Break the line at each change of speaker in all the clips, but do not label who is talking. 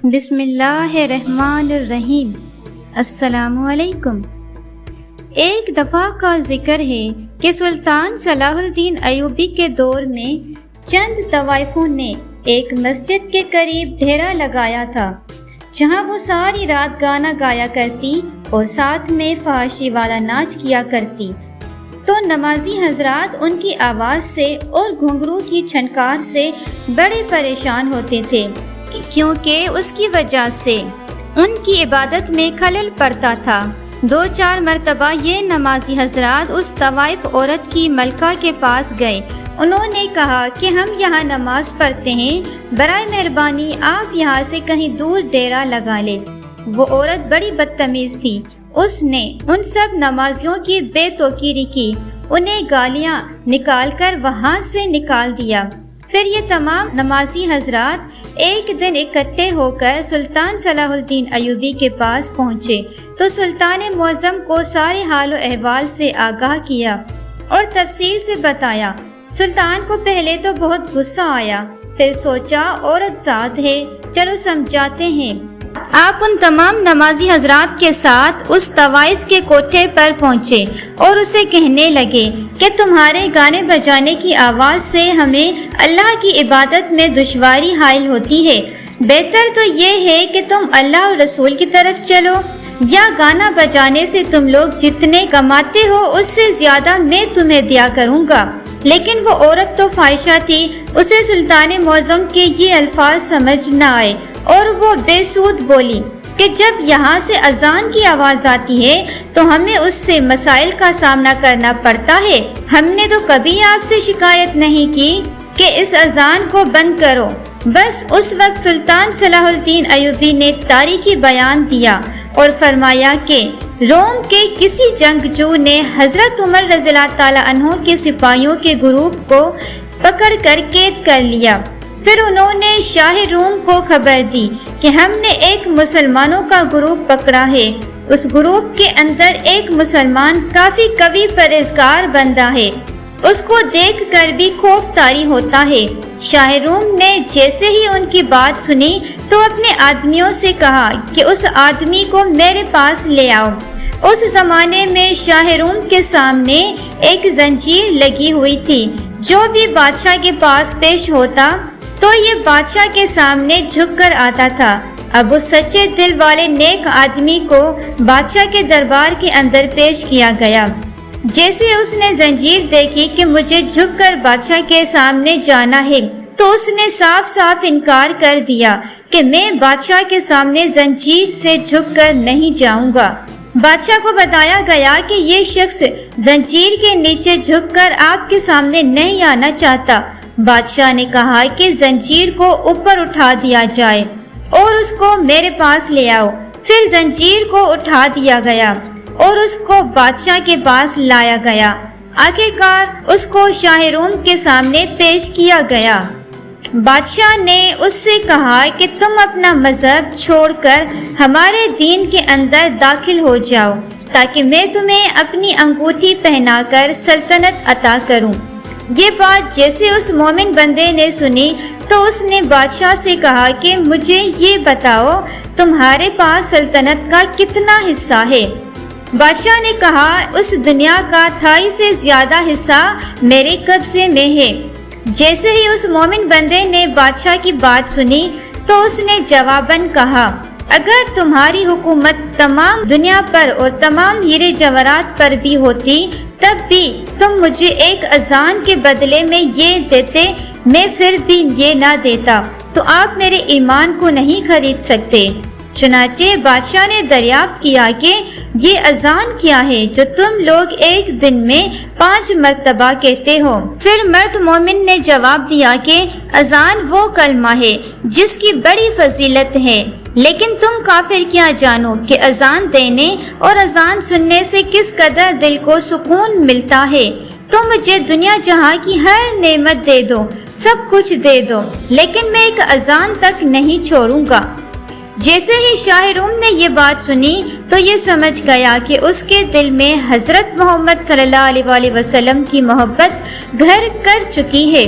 بسم اللہ الرحمن الرحیم۔ السلام علیکم۔ ایک دفعہ کا ذکر ہے کہ سلطان صلاح الدین ایوبی کے دور میں چند طوائفوں نے ایک مسجد کے قریب ڈیرا لگایا تھا، جہاں وہ ساری رات گانا گایا کرتی اور ساتھ میں فحاشی والا ناچ کیا کرتی۔ تو نمازی حضرات ان کی آواز سے اور گھنگرو کی چھنکار سے بڑے پریشان ہوتے تھے، کیونکہ اس کی وجہ سے ان کی عبادت میں خلل پڑتا تھا۔ 2-4 مرتبہ یہ نمازی حضرات اس طوائف عورت کی ملکہ کے پاس گئے۔ انہوں نے کہا کہ ہم یہاں نماز پڑھتے ہیں، برائے مہربانی آپ یہاں سے کہیں دور ڈیرا لگا لیں۔ وہ عورت بڑی بدتمیز تھی، اس نے ان سب نمازیوں کی بے توقیری کی، انہیں گالیاں نکال کر وہاں سے نکال دیا۔ پھر یہ تمام نمازی حضرات ایک دن اکٹھے ہو کر سلطان صلاح الدین ایوبی کے پاس پہنچے تو سلطان معظم کو سارے حال و احوال سے آگاہ کیا اور تفصیل سے بتایا۔ سلطان کو پہلے تو بہت غصہ آیا، پھر سوچا عورت ذات ہے، چلو سمجھاتے ہیں۔ آپ ان تمام نمازی حضرات کے ساتھ اس طوائف کے کوٹھے پر پہنچے اور اسے کہنے لگے کہ تمہارے گانے بجانے کی آواز سے ہمیں اللہ کی عبادت میں دشواری حائل ہوتی ہے، بہتر تو یہ ہے کہ تم اللہ اور رسول کی طرف چلو، یا گانا بجانے سے تم لوگ جتنے کماتے ہو اس سے زیادہ میں تمہیں دیا کروں گا۔ لیکن وہ عورت تو فاحشہ تھی، اسے سلطان معظم کے یہ الفاظ سمجھ نہ آئے اور وہ بے سود بولی کہ جب یہاں سے اذان کی آواز آتی ہے تو ہمیں اس سے مسائل کا سامنا کرنا پڑتا ہے، ہم نے تو کبھی آپ سے شکایت نہیں کی کہ اس اذان کو بند کرو۔ بس اس وقت سلطان صلاح الدین ایوبی نے تاریخی بیان دیا اور فرمایا کہ روم کے کسی جنگجو نے حضرت عمر رضی اللہ تعالیٰ عنہ کے سپاہیوں کے گروپ کو پکڑ کر قید کر لیا۔ پھر انہوں نے شاہ روم کو خبر دی کہ ہم نے ایک مسلمانوں کا گروپ پکڑا ہے، اس گروپ کے اندر ایک مسلمان کافی قوی پرہیزگار بندہ ہے، اس کو دیکھ کر بھی خوف طاری ہوتا ہے۔ شاہ روم نے جیسے ہی ان کی بات سنی تو اپنے آدمیوں سے کہا کہ اس آدمی کو میرے پاس لے آؤ۔ اس زمانے میں شاہ روم کے سامنے ایک زنجیر لگی ہوئی تھی، جو بھی بادشاہ کے پاس پیش ہوتا تو یہ بادشاہ کے سامنے جھک کر آتا تھا۔ اب اس سچے دل والے نیک آدمی کو بادشاہ کے دربار کے اندر پیش کیا گیا۔ جیسے اس نے زنجیر دیکھی کہ مجھے جھک کر بادشاہ کے سامنے جانا ہے تو اس نے صاف صاف انکار کر دیا کہ میں بادشاہ کے سامنے زنجیر سے جھک کر نہیں جاؤں گا۔ بادشاہ کو بتایا گیا کہ یہ شخص زنجیر کے نیچے جھک کر آپ کے سامنے نہیں آنا چاہتا۔ بادشاہ نے کہا کہ زنجیر کو اوپر اٹھا دیا جائے اور اس کو میرے پاس لے آؤ۔ پھر زنجیر کو اٹھا دیا گیا اور اس کو بادشاہ کے پاس لایا گیا۔ آخرکار اس کو شاہ روم کے سامنے پیش کیا گیا۔ بادشاہ نے اس سے کہا کہ تم اپنا مذہب چھوڑ کر ہمارے دین کے اندر داخل ہو جاؤ تاکہ میں تمہیں اپنی انگوٹھی پہنا کر سلطنت عطا کروں۔ یہ بات جیسے اس مومن بندے نے سنی تو اس نے بادشاہ سے کہا کہ مجھے یہ بتاؤ تمہارے پاس سلطنت کا کتنا حصہ ہے؟ بادشاہ نے کہا اس دنیا کا 2.5 سے زیادہ حصہ میرے قبضے میں ہے۔ جیسے ہی اس مومن بندے نے بادشاہ کی بات سنی تو اس نے جواباً کہا اگر تمہاری حکومت تمام دنیا پر اور تمام ہیرے جواہرات پر بھی ہوتی تب بھی تم مجھے ایک اذان کے بدلے میں یہ دیتے، میں پھر بھی یہ نہ دیتا، تو آپ میرے ایمان کو نہیں خرید سکتے۔ چنانچہ بادشاہ نے دریافت کیا کہ یہ اذان کیا ہے جو تم لوگ ایک دن میں 5 مرتبہ کہتے ہو؟ پھر مرد مومن نے جواب دیا کہ اذان وہ کلمہ ہے جس کی بڑی فضیلت ہے، لیکن تم کافر کیا جانو کہ اذان دینے اور اذان سننے سے کس قدر دل کو سکون ملتا ہے۔ تم مجھے دنیا جہاں کی ہر نعمت دے دو، سب کچھ دے دو، لیکن میں ایک اذان تک نہیں چھوڑوں گا۔ جیسے ہی شاہ روم نے یہ بات سنی تو یہ سمجھ گیا کہ اس کے دل میں حضرت محمد صلی اللہ علیہ وسلم کی محبت گھر کر چکی ہے۔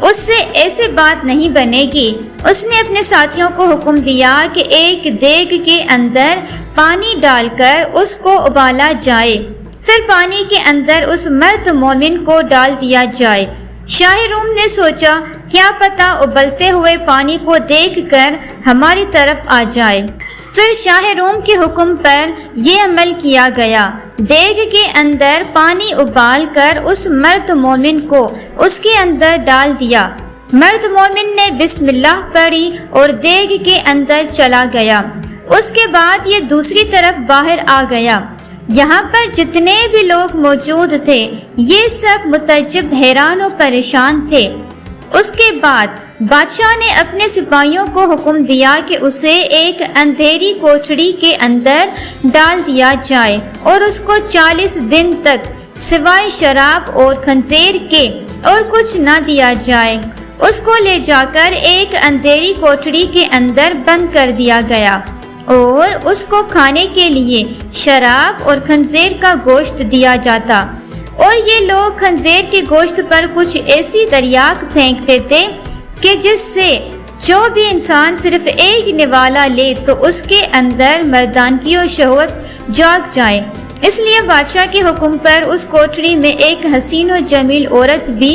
اس سے ایسی بات نہیں بنے گی۔ اس نے اپنے ساتھیوں کو حکم دیا کہ ایک دیگ کے اندر پانی ڈال کر اس کو ابالا جائے، پھر پانی کے اندر اس مرد مومن کو ڈال دیا جائے۔ شاہ روم نے سوچا کیا پتہ ابلتے ہوئے پانی کو دیکھ کر ہماری طرف آ جائے۔ پھر شاہ روم کے حکم پر یہ عمل کیا گیا۔ دیگ کے اندر پانی ابال کر اس مرد مومن کو اس کے اندر ڈال دیا۔ مرد مومن نے بسم اللہ پڑھی اور دیگ کے اندر چلا گیا۔ اس کے بعد یہ دوسری طرف باہر آ گیا۔ یہاں پر جتنے بھی لوگ موجود تھے یہ سب متعجب، حیران و پریشان تھے۔ اس کے بعد بادشاہ نے اپنے سپاہیوں کو حکم دیا کہ اسے ایک اندھیری کوٹڑی کے اندر ڈال دیا جائے اور اس کو 40 دن تک سوائے شراب اور خنزیر کے اور کچھ نہ دیا جائے۔ اس کو لے جا کر ایک اندھیری کوٹڑی کے اندر بند کر دیا گیا اور اس کو کھانے کے لیے شراب اور خنزیر کا گوشت دیا جاتا، اور یہ لوگ خنزیر کے گوشت پر کچھ ایسی تریاک پھینکتے تھے کہ جس سے جو بھی انسان صرف ایک نوالا لے تو اس کے اندر مردانگی و شہوت جاگ جائے۔ اس لیے بادشاہ کے حکم پر اس کوٹڑی میں ایک حسین و جمیل عورت بھی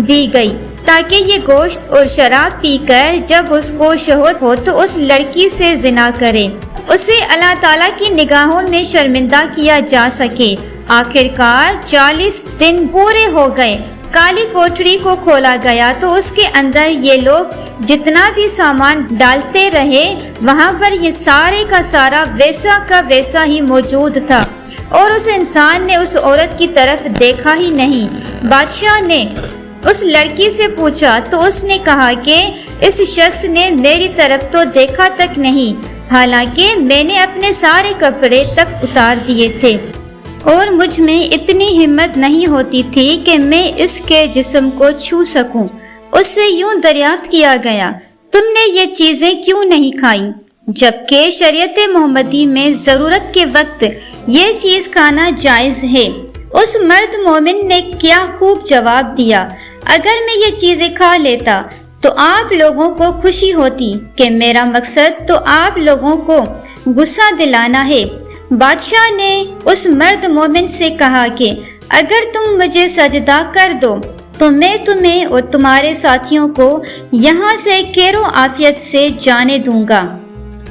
دی گئی تاکہ یہ گوشت اور شراب پی کر جب اس کو شہوت ہو تو اس لڑکی سے زنا کرے، اسے اللہ تعالیٰ کی نگاہوں میں شرمندہ کیا جا سکے۔ آخرکار 40 دن پورے ہو گئے۔ کالی کوٹڑی کو کھولا گیا تو اس کے اندر یہ لوگ جتنا بھی سامان ڈالتے رہے وہاں پر یہ سارے کا سارا ویسا کا ویسا ہی موجود تھا، اور اس انسان نے اس عورت کی طرف دیکھا ہی نہیں۔ بادشاہ نے اس لڑکی سے پوچھا تو اس نے کہا کہ اس شخص نے میری طرف تو دیکھا تک نہیں، حالانکہ میں نے اپنے سارے کپڑے تک اتار دیے تھے اور مجھ میں اتنی ہمت نہیں ہوتی تھی کہ میں اس کے جسم کو چھو سکوں۔ اس سے یوں دریافت کیا گیا تم نے یہ چیزیں کیوں نہیں کھائیں، جبکہ شریعت محمدی میں ضرورت کے وقت یہ چیز کھانا جائز ہے۔ اس مرد مومن نے کیا خوب جواب دیا، اگر میں یہ چیزیں کھا لیتا تو آپ لوگوں کو خوشی ہوتی کہ میرا مقصد تو آپ لوگوں کو غصہ دلانا ہے۔ بادشاہ نے اس مرد مومن سے کہا کہ اگر تم مجھے سجدہ کر دو تو میں تمہیں اور تمہارے ساتھیوں کو یہاں سے خیر و عافیت سے جانے دوں گا۔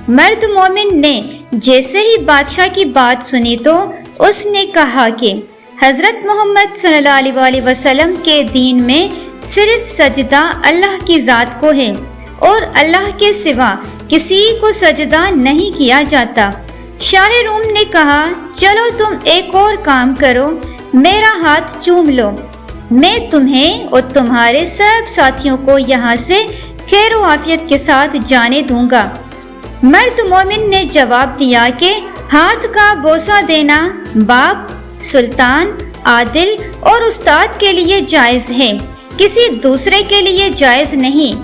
مرد مومن نے جیسے ہی بادشاہ کی بات سنی تو اس نے کہا کہ حضرت محمد صلی اللہ علیہ وسلم کے دین میں صرف سجدہ اللہ کی ذات کو ہے اور اللہ کے سوا کسی کو سجدہ نہیں کیا جاتا۔ شاہ روم نے کہا چلو تم ایک اور کام کرو، میرا ہاتھ چوم لو، میں تمہیں اور تمہارے سب ساتھیوں کو یہاں سے خیر و عافیت کے ساتھ جانے دوں گا۔ مرد مومن نے جواب دیا کہ ہاتھ کا بوسہ دینا باپ، سلطان، عادل اور استاد کے لیے جائز ہے، کسی دوسرے کے لیے جائز نہیں۔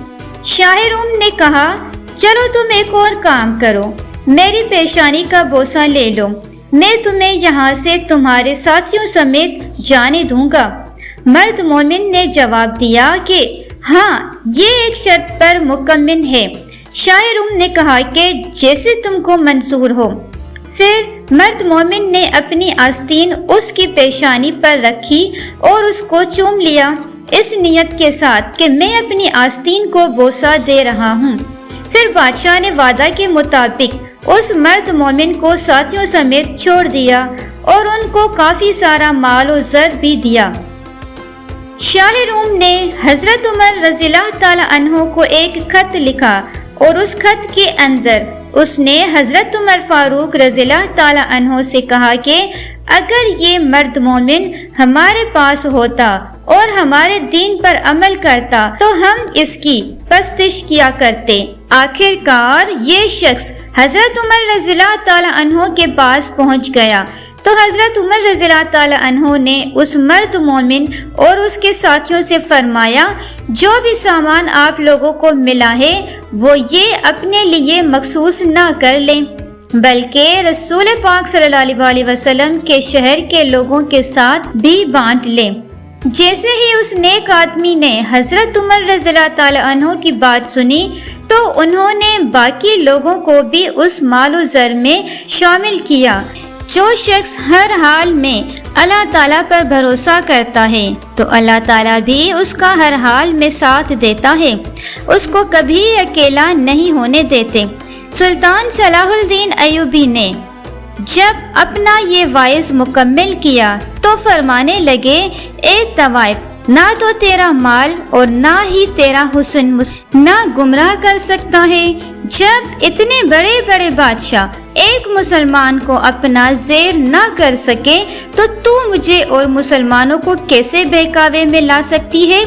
شاہ روم نے کہا چلو تم ایک اور کام کرو، میری پیشانی کا بوسہ لے لو، میں تمہیں یہاں سے تمہارے ساتھیوں سمیت جانے دوں گا۔ مرد مومن نے جواب دیا کہ ہاں یہ ایک شرط پر مکمل ہے۔ شاہ روم نے کہا کہ جیسے تم کو منظور ہو۔ پھر مرد مومن نے اپنی آستین اس کی پیشانی پر رکھی اور اس کو چوم لیا، اس نیت کے ساتھ کہ میں اپنی آستین کو بوسہ دے رہا ہوں۔ پھر بادشاہ نے وعدہ کے مطابق اس مرد مومن کو ساتھیوں سمیت چھوڑ دیا اور ان کو کافی سارا مال و زر بھی دیا۔ شاہ روم نے حضرت عمر رضی اللہ تعالی عنہ کو ایک خط لکھا اور اس خط کے اندر اس نے حضرت عمر فاروق رضی اللہ تعالی عنہ سے کہا کہ اگر یہ مرد مومن ہمارے پاس ہوتا اور ہمارے دین پر عمل کرتا تو ہم اس کی پرستش کیا کرتے۔ آخر کار یہ شخص حضرت عمر رضی اللہ تعالی عنہ کے پاس پہنچ گیا تو حضرت عمر رضی اللہ تعالی عنہ نے اس مرد مومن اور اس کے ساتھیوں سے فرمایا جو بھی سامان آپ لوگوں کو ملا ہے وہ یہ اپنے لیے مخصوص نہ کر لیں بلکہ رسول پاک صلی اللہ علیہ وسلم کے شہر کے لوگوں کے ساتھ بھی بانٹ لیں۔ جیسے ہی اس نیک آدمی نے حضرت عمر رضی اللہ تعالیٰ عنہ کی بات سنی تو انہوں نے باقی لوگوں کو بھی اس مال و زر میں شامل کیا۔ جو شخص ہر حال میں اللہ تعالیٰ پر بھروسہ کرتا ہے تو اللہ تعالیٰ بھی اس کا ہر حال میں ساتھ دیتا ہے، اس کو کبھی اکیلا نہیں ہونے دیتے۔ سلطان صلاح الدین ایوبی نے جب اپنا یہ وعظ مکمل کیا تو فرمانے لگے، اے طوائف، نہ تو تیرا مال اور نہ ہی تیرا حسن نہ گمراہ کر سکتا ہے۔ جب اتنے بڑے بڑے بادشاہ ایک مسلمان کو اپنا زیر نہ کر سکے تو مجھے اور مسلمانوں کو کیسے بہکاوے میں لا سکتی ہے؟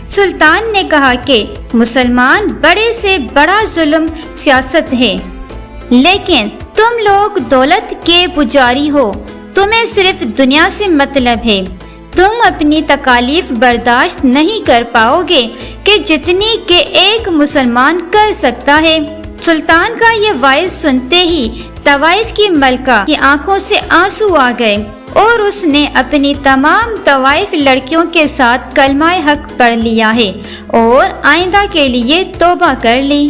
سلطان نے کہا کہ مسلمان بڑے سے بڑا ظلم سیاست ہے، لیکن تم لوگ دولت کے پجاری ہو، تمہیں صرف دنیا سے مطلب ہے، تم اپنی تکالیف برداشت نہیں کر پاؤ گے کہ جتنی کہ ایک مسلمان کر سکتا ہے۔ سلطان کا یہ وعظ سنتے ہی طوائف کی ملکہ کی آنکھوں سے آنسو آ گئے اور اس نے اپنی تمام طوائف لڑکیوں کے ساتھ کلمہ حق پڑھ لیا ہے اور آئندہ کے لیے توبہ کر لی۔